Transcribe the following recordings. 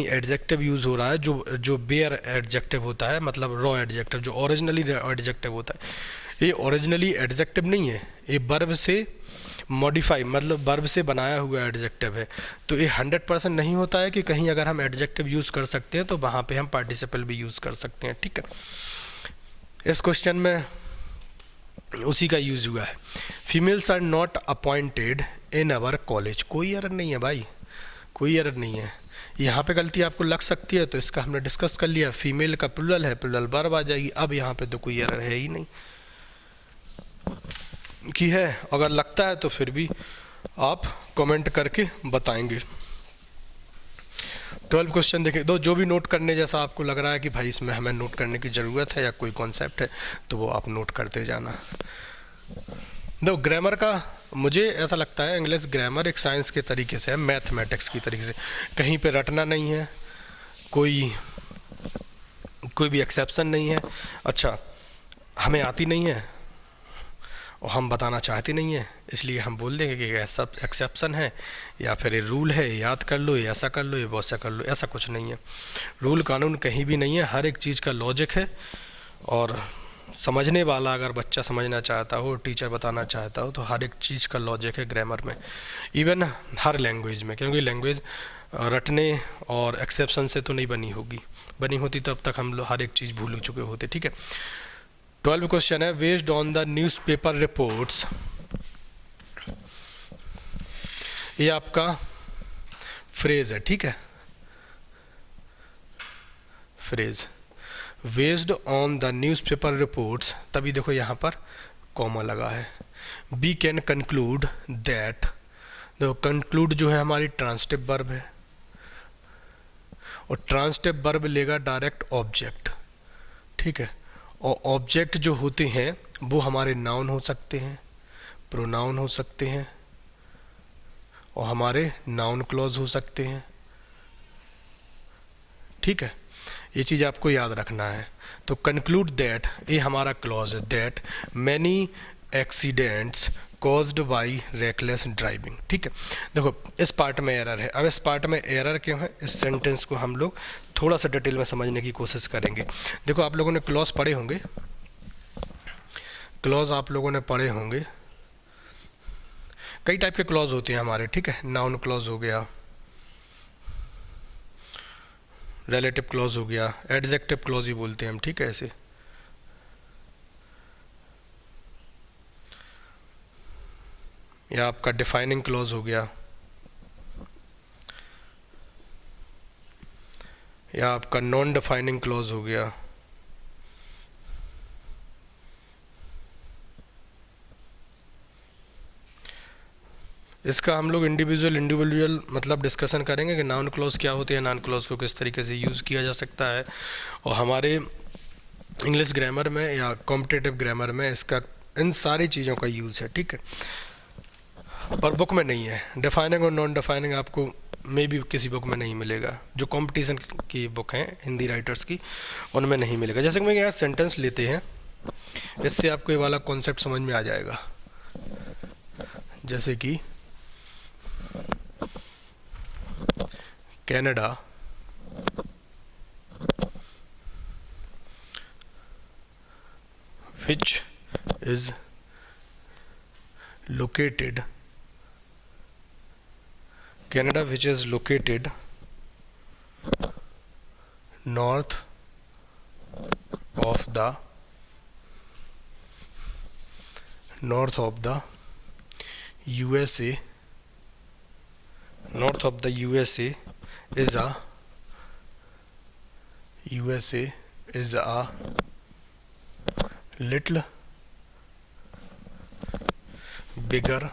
कहीं adjective use हो रहा है जो बेयर एडजेक्टिव होता है, मतलब रॉ एडजेक्टिव जो ओरिजिनली एडजेक्टिव होता है, ये ओरिजिनली एडजेक्टिव नहीं है, ये वर्ब से मॉडिफाई मतलब वर्ब से बनाया हुआ एडजेक्टिव है। तो ये 100% नहीं होता है कि कहीं अगर हम एडजेक्टिव यूज़ कर सकते हैं तो वहाँ पे हम पार्टिसिपल भी यूज़ कर सकते हैं, ठीक है। इस क्वेश्चन में उसी का यूज़ हुआ है। Females are not appointed in our college, कोई एरर नहीं है भाई, कोई एरर नहीं है। यहाँ पे गलती आपको लग सकती है तो इसका हमने डिस्कस कर लिया, फीमेल का प्लूरल है, प्लूरल वर्ब आ जाएगी। अब यहाँ पे तो कोई एरर है ही नहीं कि है, अगर लगता है तो फिर भी आप कमेंट करके बताएंगे। 12 क्वेश्चन देखें, दो जो भी नोट करने जैसा आपको लग रहा है कि भाई इसमें हमें नोट करने की ज़रूरत है या कोई कॉन्सेप्ट है तो वो आप नोट करते जाना। दो ग्रामर का मुझे ऐसा लगता है इंग्लिश ग्रामर एक साइंस के तरीके से है, मैथमेटिक्स की तरीके से, कहीं पे रटना नहीं है, कोई भी एक्सेप्शन नहीं है। अच्छा, हमें आती नहीं है और हम बताना चाहते नहीं है, इसलिए हम बोल देंगे कि ऐसा एक्सेप्शन है या फिर ये रूल है, याद कर लो, ये ऐसा कर लो, ये वैसा कर लो, ऐसा कुछ नहीं है। रूल कानून कहीं भी नहीं है, हर एक चीज़ का लॉजिक है। और समझने वाला अगर बच्चा समझना चाहता हो, टीचर बताना चाहता हो, तो हर एक चीज़ का लॉजिक है ग्रामर में, इवन हर लैंग्वेज में, क्योंकि लैंग्वेज रटने और एक्सेप्शन से तो नहीं बनी होगी, बनी होती तब तक हम लोग हर एक चीज़ भूल चुके होते, ठीक है। 12 क्वेश्चन है, based on the newspaper reports, ये आपका फ्रेज है, ठीक है, phrase based on the newspaper reports, तभी देखो यहाँ पर कॉमा लगा है। वी कैन कंक्लूड दैट, देखो कंक्लूड जो है हमारी ट्रांसिटिव वर्ब है और ट्रांसिटिव वर्ब लेगा डायरेक्ट ऑब्जेक्ट, ठीक है। और ऑब्जेक्ट जो होते हैं वो हमारे नाउन हो सकते हैं, प्रोनाउन हो सकते हैं और हमारे नाउन क्लॉज हो सकते हैं, ठीक है। ये चीज़ आपको याद रखना है। तो कंक्लूड दैट, ये हमारा क्लॉज है, that many accidents caused by reckless driving, ठीक है। देखो इस पार्ट में एरर है, अब इस पार्ट में एरर क्यों है, इस सेंटेंस को हम लोग थोड़ा सा डिटेल में समझने की कोशिश करेंगे। देखो आप लोगों ने क्लॉज पढ़े होंगे, क्लॉज आप लोगों ने पढ़े होंगे, कई टाइप के क्लॉज होते हैं हमारे, ठीक है। नाउन क्लॉज हो गया, रिलेटिव क्लॉज हो गया, एडजेक्टिव क्लॉज ही बोलते हैं हम, ठीक है। ऐसे या आपका डिफाइनिंग क्लॉज हो गया, या आपका नॉन डिफाइनिंग क्लॉज हो गया, इसका हम लोग इंडिविजुअल मतलब डिस्कशन करेंगे कि नाउन क्लॉज क्या होते हैं, नाउन क्लॉज को किस तरीके से यूज़ किया जा सकता है। और हमारे इंग्लिश ग्रामर में या कॉम्पिटिटिव ग्रामर में इसका इन सारी चीज़ों का यूज़ है, ठीक है। पर बुक में नहीं है, डिफाइनिंग और नॉन डिफाइनिंग आपको मे भी किसी बुक में नहीं मिलेगा, जो कंपटीशन की बुक हैं हिंदी राइटर्स की उनमें नहीं मिलेगा। जैसे कि मैं यहाँ सेंटेंस लेते हैं, इससे आपको ये वाला कॉन्सेप्ट समझ में आ जाएगा। जैसे कि Canada which is located, Canada which is located north of the USA, north of the USA is a little bigger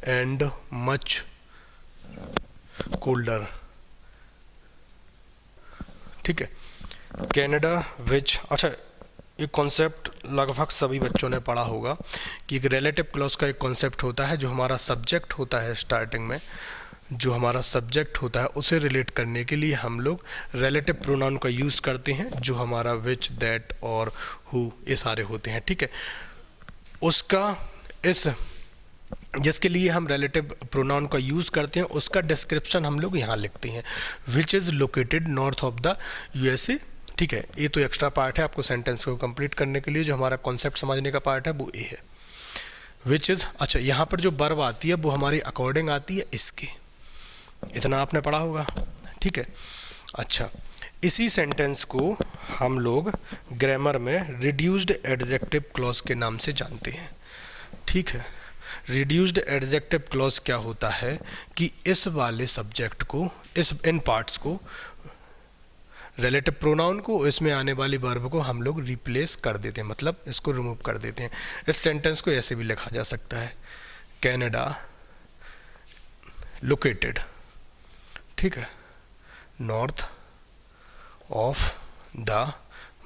and much colder, ठीक है। कनाडा विच, अच्छा ये कॉन्सेप्ट लगभग सभी बच्चों ने पढ़ा होगा कि एक रिलेटिव क्लॉज का एक कॉन्सेप्ट होता है, जो हमारा सब्जेक्ट होता है स्टार्टिंग में, जो हमारा सब्जेक्ट होता है उसे रिलेट करने के लिए हम लोग रिलेटिव प्रोनाउन का यूज़ करते हैं, जो हमारा विच, दैट और हु ये सारे होते हैं, ठीक है। उसका इस जिसके लिए हम रिलेटिव प्रोनाउन का यूज़ करते हैं, उसका डिस्क्रिप्शन हम लोग यहाँ लिखते हैं, which is located north of the USA. ठीक है, ये तो एक्स्ट्रा पार्ट है आपको सेंटेंस को कंप्लीट करने के लिए, जो हमारा कॉन्सेप्ट समझने का पार्ट है वो ये है, विच इज़। अच्छा, यहाँ पर जो वर्ब आती है वो हमारी अकॉर्डिंग आती है इसके, इतना आपने पढ़ा होगा। ठीक है, अच्छा, इसी सेंटेंस को हम लोग ग्रामर में रिड्यूस्ड एडजेक्टिव क्लॉज के नाम से जानते हैं। ठीक है, रिड्यूस्ड एडजेक्टिव क्लॉज क्या होता है कि इस वाले सब्जेक्ट को, इन पार्ट्स को, रिलेटिव प्रोनाउन को, इसमें आने वाली वर्ब को हम लोग रिप्लेस कर देते हैं, मतलब इसको रिमूव कर देते हैं। इस सेंटेंस को ऐसे भी लिखा जा सकता है, कनाडा लोकेटेड, ठीक है, नॉर्थ ऑफ द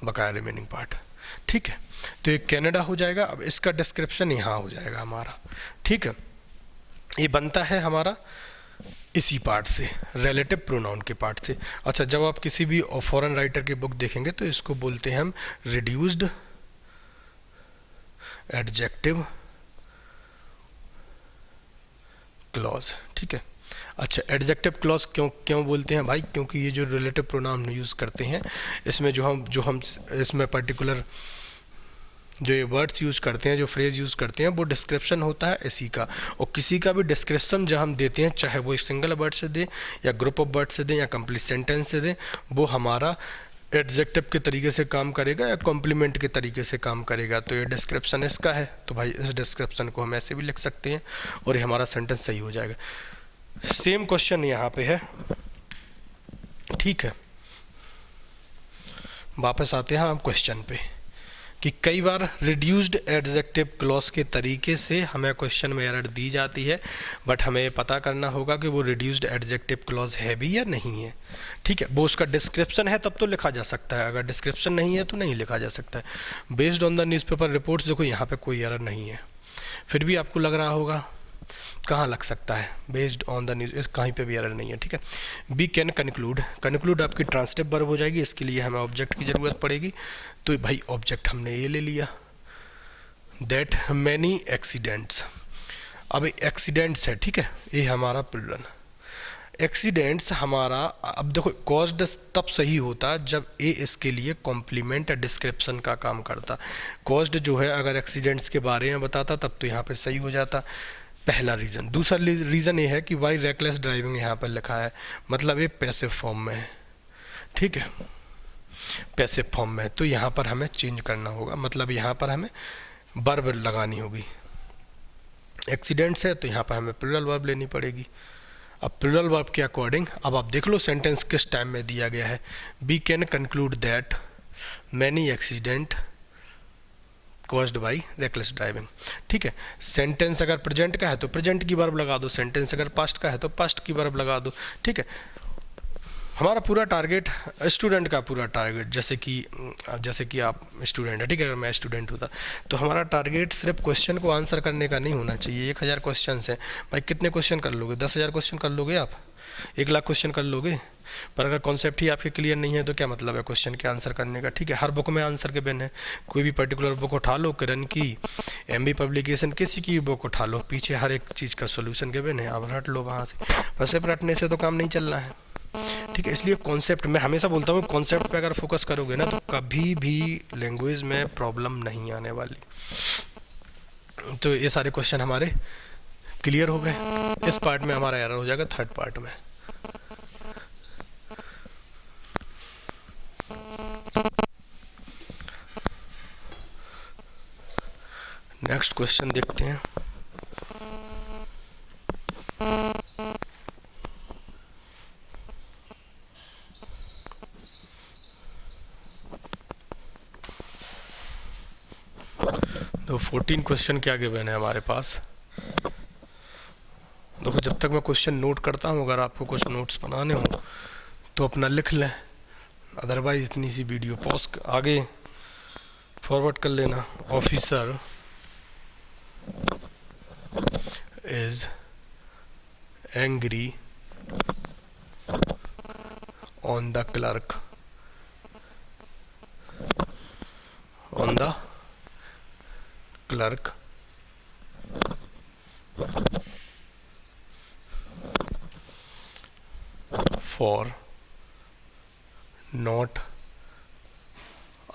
बकाया रिमेनिंग पार्ट। ठीक है, तो ये कनाडा हो जाएगा। अब इसका डिस्क्रिप्शन यहाँ हो जाएगा हमारा। ठीक है, ये बनता है हमारा इसी पार्ट से, रिलेटिव प्रोनाउन के पार्ट से। अच्छा, जब आप किसी भी फॉरेन राइटर की बुक देखेंगे तो इसको बोलते हैं हम रिड्यूस्ड एडजेक्टिव क्लॉज। ठीक है, अच्छा, एडजेक्टिव क्लॉज क्यों बोलते हैं भाई? क्योंकि ये जो रिलेटिव प्रोनाउन हम यूज़ करते हैं, इसमें जो हम इसमें पर्टिकुलर जो ये वर्ड्स यूज़ करते हैं, जो फ्रेज यूज़ करते हैं, वो डिस्क्रिप्शन होता है इसी का। और किसी का भी डिस्क्रिप्शन जब हम देते हैं, चाहे वो एक सिंगल वर्ड से दें या ग्रुप ऑफ वर्ड से दें या कंप्लीट सेंटेंस से दें, वो हमारा एडजेक्टिव के तरीके से काम करेगा या कॉम्प्लीमेंट के तरीके से काम करेगा। तो ये डिस्क्रिप्शन इसका है, तो भाई इस डिस्क्रिप्शन को हम ऐसे भी लिख सकते हैं और ये हमारा सेंटेंस सही हो जाएगा। सेम क्वेश्चन यहाँ पे है। ठीक है, वापस आते हैं हम क्वेश्चन पे कि कई बार रिड्यूस्ड एडजेक्टिव क्लॉज के तरीके से हमें क्वेश्चन में एरर दी जाती है, बट हमें पता करना होगा कि वो रिड्यूस्ड एडजेक्टिव क्लॉज है भी या नहीं है। ठीक है, वो उसका डिस्क्रिप्शन है तब तो लिखा जा सकता है, अगर डिस्क्रिप्शन नहीं है तो नहीं लिखा जा सकता है। Based on the newspaper reports, देखो यहाँ पे कोई एरर नहीं है, फिर भी आपको लग रहा होगा कहाँ लग सकता है, बेस्ड ऑन द न्यूज़, कहीं पे भी एरर नहीं है। ठीक है, बी कैन कंक्लूड, कंक्लूड आपकी ट्रांसटिव वर्ब हो जाएगी, इसके लिए हमें ऑब्जेक्ट की ज़रूरत पड़ेगी। तो भाई ऑब्जेक्ट हमने ये ले लिया, दैट मैनी एक्सीडेंट्स। अब एक्सीडेंट्स है, ठीक है, ये हमारा प्लूरल। एक्सीडेंट्स हमारा, अब देखो कॉज्ड तब सही होता जब ए इसके लिए कॉम्प्लीमेंट या डिस्क्रिप्शन का काम करता। कॉज्ड जो है अगर एक्सीडेंट्स के बारे में बताता तब तो यहाँ पे सही हो जाता, पहला रीज़न। दूसरा रीज़न ये है कि वाई रेकलेस ड्राइविंग यहाँ पर लिखा है, मतलब ये पैसिव फॉर्म में है। ठीक है, पैसिव फॉर्म में है, तो यहाँ पर हमें चेंज करना होगा, मतलब यहाँ पर हमें वर्ब लगानी होगी। एक्सीडेंट्स है तो यहाँ पर हमें प्लूरल वर्ब लेनी पड़ेगी। अब प्लूरल वर्ब के अकॉर्डिंग अब आप देख लो सेंटेंस किस टाइम में दिया गया है। We can conclude that many accident caused by reckless driving. ठीक है, सेंटेंस अगर प्रेजेंट का है तो प्रेजेंट की वर्ब लगा दो, सेंटेंस अगर पास्ट का है तो पास्ट की वर्ब लगा दो। ठीक है, हमारा पूरा टारगेट, स्टूडेंट का पूरा टारगेट, जैसे कि आप स्टूडेंट है, ठीक है, अगर मैं स्टूडेंट होता तो हमारा टारगेट सिर्फ क्वेश्चन को आंसर करने का नहीं होना चाहिए। 1000 क्वेश्चन हैं भाई, कितने क्वेश्चन कर लोगे? 10,000 क्वेश्चन कर लोगे आप? 1,00,000 क्वेश्चन कर लोगे? पर अगर कॉन्सेप्ट ही आपके क्लियर नहीं है तो क्या मतलब है क्वेश्चन के आंसर करने का? ठीक है, हर बुक में आंसर के बिन है। कोई भी पर्टिकुलर बुक उठा लो, किरण की, MB पब्लिकेशन, किसी की बुक उठा लो, पीछे हर एक चीज़ का सोल्यूशन के बिन है, अब रट लो वहाँ से। बस सिर्फ रटने से तो काम नहीं चलना है। ठीक है, इसलिए कॉन्सेप्ट, मैं हमेशा बोलता हूँ कॉन्सेप्ट पे अगर फोकस करोगे ना तो कभी भी लैंग्वेज में प्रॉब्लम नहीं आने वाली। तो ये सारे क्वेश्चन हमारे क्लियर हो गए। इस पार्ट में हमारा एरर हो जाएगा थर्ड पार्ट में। नेक्स्ट क्वेश्चन देखते हैं। तो 14 क्वेश्चन क्या गिवन है हमारे पास। देखो, जब तक मैं क्वेश्चन नोट करता हूँ, अगर आपको कुछ नोट्स बनाने हो तो अपना लिख लें, अदरवाइज इतनी सी वीडियो पॉज आगे फॉरवर्ड कर लेना। Officer is angry on the clerk for not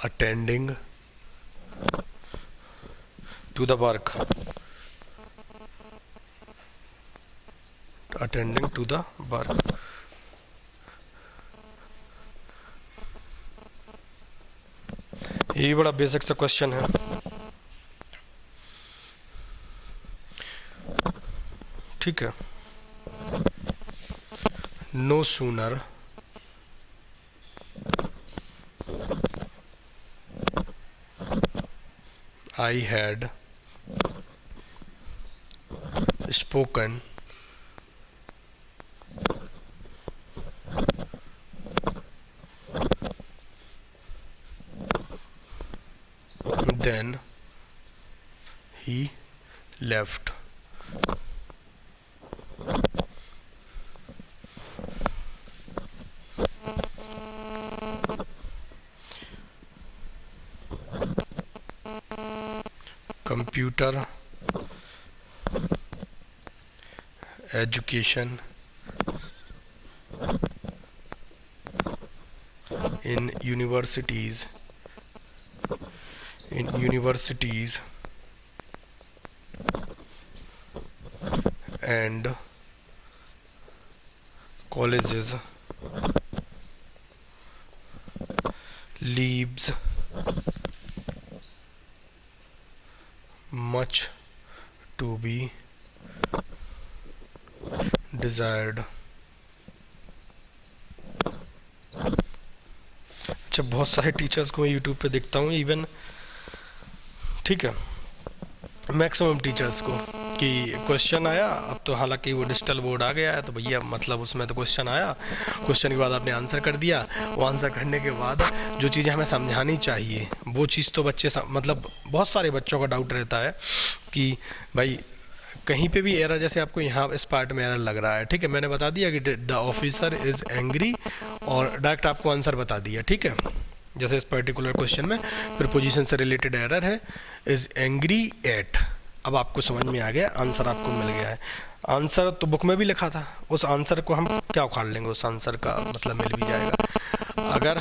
attending to the work, attending to the work. ये बड़ा बेसिक सा क्वेश्चन है. ठीक है. No sooner I had spoken then he left. Computer education in universities and colleges leaves much to be desired. अच्छा, बहुत सारे teachers को मैं यूट्यूब पे देखता हूँ, इवन ठीक है मैक्सिमम टीचर्स को, कि क्वेश्चन आया, अब तो हालांकि वो डिजिटल बोर्ड आ गया है तो भैया मतलब उसमें तो क्वेश्चन आया, क्वेश्चन के बाद आपने आंसर कर दिया, वो आंसर करने के बाद जो चीज़ें हमें समझानी चाहिए वो चीज़ तो बच्चे मतलब बहुत सारे बच्चों का डाउट रहता है कि भाई कहीं पे भी एरर, जैसे आपको यहाँ इस पार्ट में एरर लग रहा है, ठीक है, मैंने बता दिया कि द ऑफिसर इज़ एंग्री और डायरेक्ट आपको आंसर बता दिया. ठीक है, जैसे इस पर्टिकुलर क्वेश्चन में प्रीपोजिशन से रिलेटेड एरर है, इज़ एंग्री एट. अब आपको समझ में आ गया, आंसर आपको मिल गया है. आंसर तो बुक में भी लिखा था, उस आंसर को हम क्या उखाड़ लेंगे, उस आंसर का मतलब मिल भी जाएगा. अगर